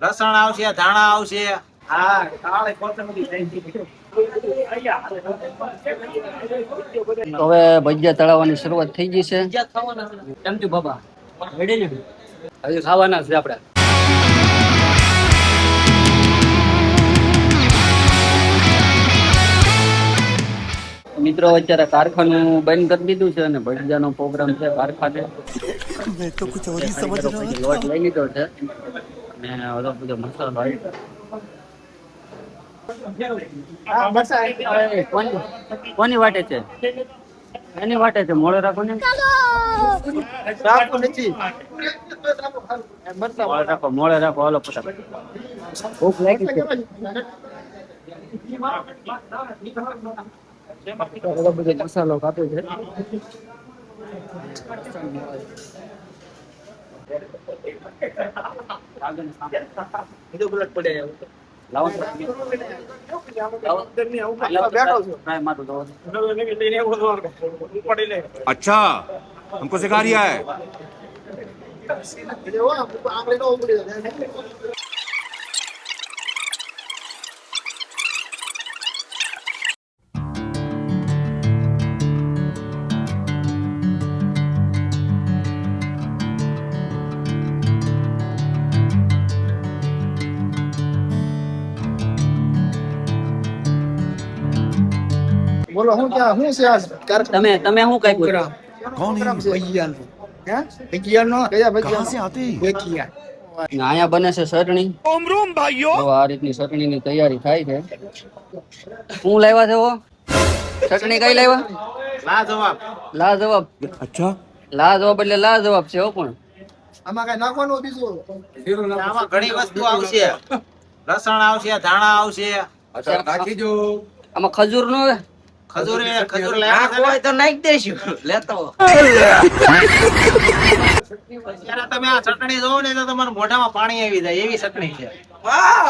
લસણ આવશે, ધાણા આવશે. હા કાળે કોથમરી થઈ ગઈ. હવે ભજીયા તળાવવાની શરૂઆત થઈ ગઈ છે. કેમ છું બાબા? રેડી ને? હજી ખાવાના છે આપણે. મિત્રો અત્યારે કારખાનું બંધ કરી દીધું છે અને ભજીયાનો પ્રોગ્રામ છે કારખાને. मैं तो कुछ और ही समझ रहा था। લોટ લઈ લીધો છે અને ઓલો બધો મસાલો કોની વાટે છે? એની વાટે છે. મોડે રાખો ને. મોડે રાખો, મોડે રાખો. હાલો ફટાફટ. ભૂખ લાગી છે. ઓલો બધો મસાલો કાપ્યો છે. લાવો अच्छा हमको सिखा रिया है બોલો હું ક્યાં હું છે આજ તમે શું કઈ બોલો? कौन है? ભજીયાનો કયા कहाँ ભજીયા से आते हैं? ભેખિયા અહીંયા બને છે ચટણી. તો આ રીતની ચટણીની તૈયારી થાય છે. શું લાવ્યા છે? ચટણી કઈ લાવ્યા? લાજવાબ. લાજવાબ. अच्छा લાજવાબ એટલે લાજવાબ છે. પણ આમાં કઈ નાખવાનું બીજું આમાં ઘણી વસ્તુ આવશે. લસણ આવશે, ધાણા આવશે. આમાં ખજૂર નો ખજૂર લેવા તો નાખી દેશું. લેતો ત્યારે તમે આ ચટણી જોવો ને તો તમારા મોઢામાં પાણી આવી જાય એવી ચટણી છે. વાહ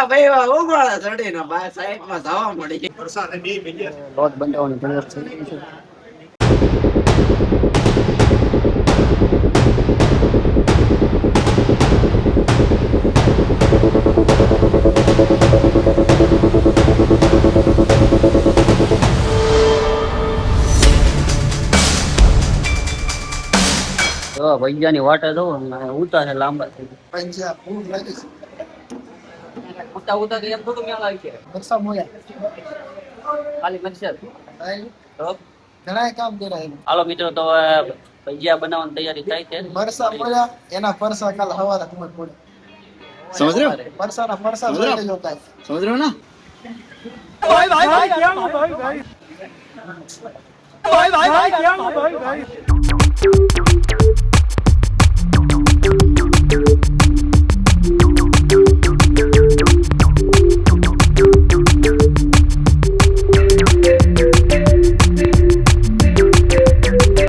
ભાઈ વાહ ઉગવાળા ચડી ને બાય સાઈડ માં જવા મળી. લોટ બનાવવાની તૈયાર થઈ ગઈ છે. ભૈયાની વાટે દો ઉતા છે લાંબા થઈ પંજા ભૂખ લાગી છે ઉતા ઉતા એમ થોડું મેળ આવી છે. વરસાદ મોયા ખાલી મરચાં તો ઘણા કામ કર્યા એમ હાલો મિત્રો, તો હવે ભજીયા બનાવવાની તૈયારી થાય છે. વરસાદ મોયા એના પરસા કાલ હવારે ખબર પડે समझ रहे हो પરસાના પરસા જોઈ લેજો કાંઈ समझ रहे हो ना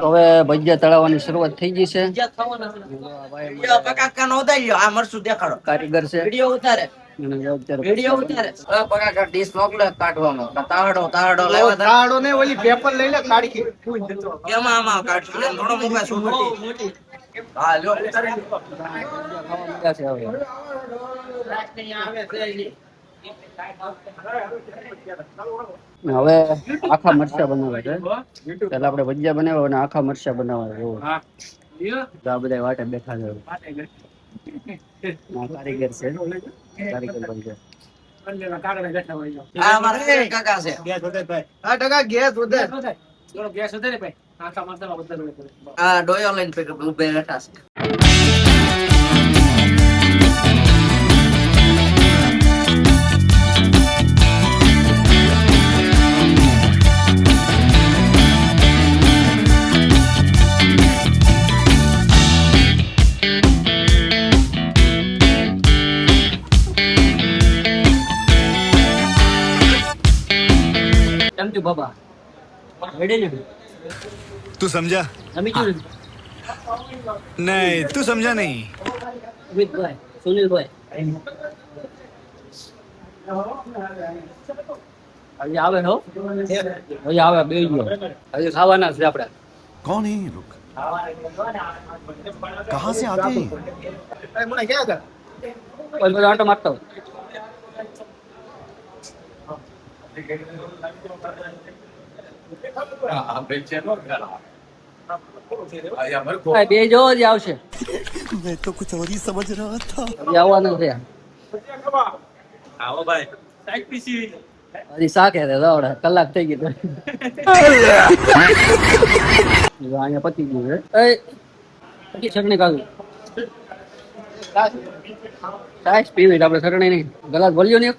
હવે ભજીયા તળાવવાની શરૂઆત થઈ ગઈ છે. કારીગર છે. તાળો ને ઓલી પેપર લઈ લે કાઢી હવે આખા મરચા બનાવે છે. પેલા આપણે ભજીયા બનાવ્યા અને આખા મરચા બનાવવા જોવો. આ બધા વાટે બેઠા છે. કારીગર છે. કારીગર ભજીયા. કેમ છું બાબા? રેડી ને? तू समझा? સમીજું नहीं तू समझा नहीं. અમિતભાઈ, સુનિલભાઈ. હજી આવે હો? હજી આવે બે ગયો. હજી ખાવાના છે આપણે. कौन है ये लोग? कहाँ से आते हैं? મને ક્યાં હતા ઓય બધો આંટો મારતો બે જો જ આવશે मैं तो कुछ और ही समझ रहा था હજી આવવાનું છે હજી શાક હે દોડ કલાક થઈ ગઈ તો જો અહીંયા પતી ગયું છે એ પછી ચટણી કાઢું સાઈસ પીવી આપણે ચટણી નહીં ગલાસ ભર્યો નહીં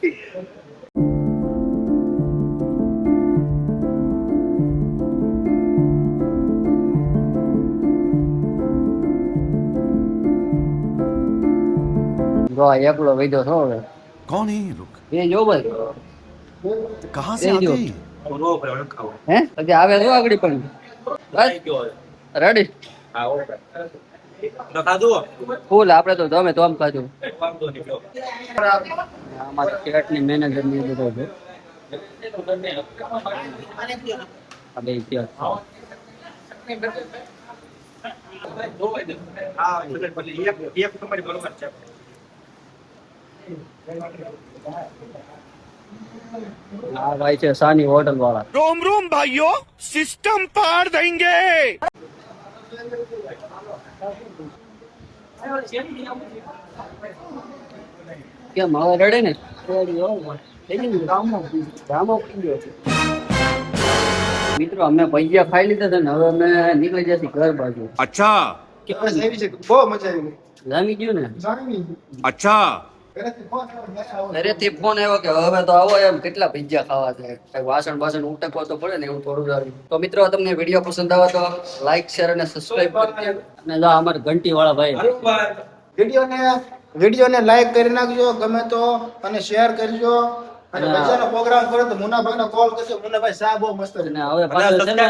જો એકલો વૈદ્યો છો હવે कौन है ये लोग એ જો ભાઈ कहाँ से ये आते जो। हैं ये? હે હજી આવે તો આગળ પણ રેડી ફૂલ આપણે તો તમે તો આમ ખાધું આમાં કેટની મેનેજર ની બધો છે આ બે ત્યાં આ ભાઈ છે સાની હોટલ વાળા रोम रोम भाइयों सिस्टम पार देंगे કેમ હવે રેડી ને મિત્રો અમે પૈસા ખાઈ લીધા છે ને હવે અમે નીકળી જશે ઘર બાજુ अच्छा બસ એવી છે બહુ મજા આવી જામી ગયું ને अच्छा ઘરેથી ફોન આવ્યો કે હવે તો આવો એમ કેટલા પિઝા ખાવા છે કઈ વાસણ બાસણ ઉટકવા તો પડે ને એવું થોડું સારું તો મિત્રો તમને વિડીયો પસંદ આવે તો લાઈક શેર અને સબસ્ક્રાઇબ કરજો અને જો અમાર ઘંટી વાળા ભાઈ વિડીયોને લાઈક કરી નાખજો ગમે તો અને શેર કરજો અને બજારનો પ્રોગ્રામ કરો તો મુનાભાઈને કોલ કરજો મુનાભાઈ સા બહુ મસ્ત છે અને હવે પાછળ છે ને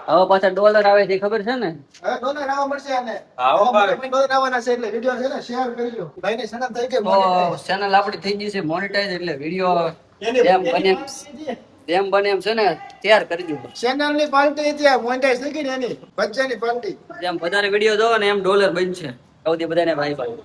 હવે પાછા ડોલર આવે છે ખબર છે ને હવે ડોલર આવવા મળશે અને ડોલર આવવાના છે એટલે વિડીયો છે ને શેર કરજો ભાઈને સનદ થઈ ગઈ તો ચેનલ આપણી થઈ ગઈ છે મોનેટાઈઝ એટલે વિડીયો જેમ બને એમ છે ને તૈયાર કરજો ચેનલ ની પાર્ટી ત્યાં મોનેટાઈઝ થઈ ગઈ ને એની બચ્ચાની પાર્ટી જેમ વધારે વિડીયો જોવો ને એમ ડોલર બનશે સૌથી બધાને ભાઈ ભાઈ